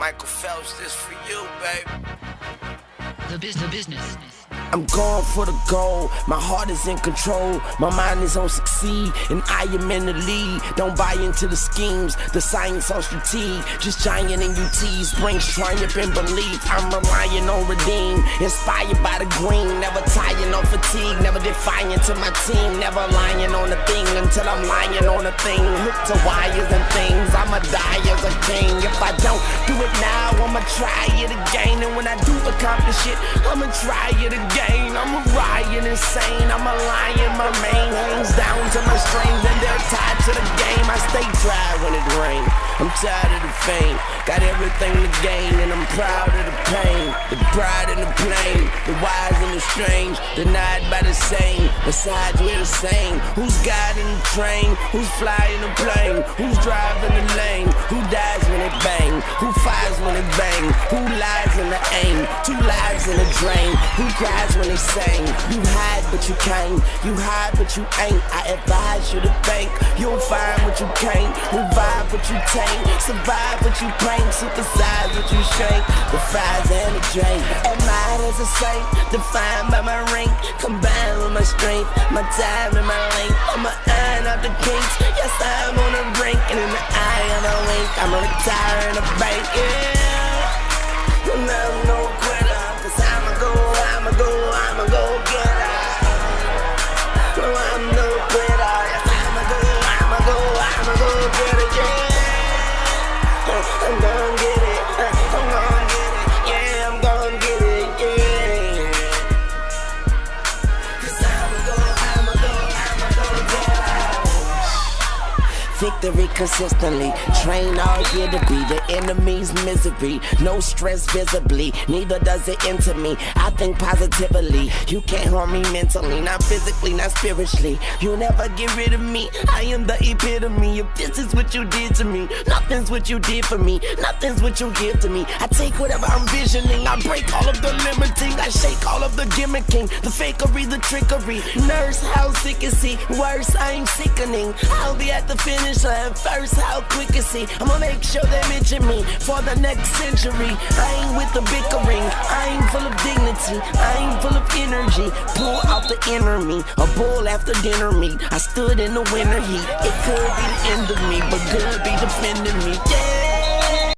Michael Phelps, this for you, baby. The business. I'm going for the goal, my heart is in control, my mind is on succeed, and I am in the lead. Don't buy into the schemes, the science on strategy, just giant in UTs, brings triumph and belief. I'm relying on redeem, inspired by the green, never tired, no fatigue, never defiant to my team, never lying on the thing until I'm lying on the thing, hooked to wires and things, I'ma die as a king. If I don't do it now, I'ma try it again, and when I do accomplish it, I'ma try it again. I'm a riot insane, I'm a lion, my mane hangs down to my strings and they're tied to the game. I stay dry when it rains, I'm tired of the fame, got everything to gain and I'm proud of the pain. The pride and the plain, the wise and the strange, denied by the same, besides we're the same. Who's guiding the train, who's flying the plane, who's driving the lane, who dies when it bang, who fires when it bang, who lies in the aim, two lives in a drain, who cries when they sing. You hide but you can't, you hide but you ain't. I advise you to think, you'll find what you can't, revive what you taint, survive what you paint, synthesize what you shank, the fires and the drain. Admired as a saint, defined by my rank, combined with my strength, my time and my length. I'ma iron out the kinks, yes I'm on the brink, and in the eye of a wink, I'ma retire in a bank, yeah. And I'm no quitter, cause I'ma go get it. No, I'm no quitter, yes I'ma go get it, yeah. I'm gon' get it, I'm gon' get it, yeah, I'm gon' get it, yeah. Cause I'ma go get it. Victory consistently, train all year to be the enemy's misery. No stress visibly, neither does it enter me. I think positively, you can't harm me mentally, not physically, not spiritually. You'll never get rid of me, I am the epitome. If this is what you did to me, nothing's what you did for me, nothing's what you give to me. I take whatever I'm visioning, I break all of the limiting, I shake all of the gimmicking, the fakery, the trickery. Nurse, how sick is he? Worse, I'm sickening. I'll be at the finish line first, how quick is he? I'ma make sure they mention me for the next century. I ain't with the bickering, I ain't full of dignity, I ain't full of energy. Pull out the inner me, a bull after dinner meat. I stood in the winter heat, it could be the end of me, but good be defending me, yeah.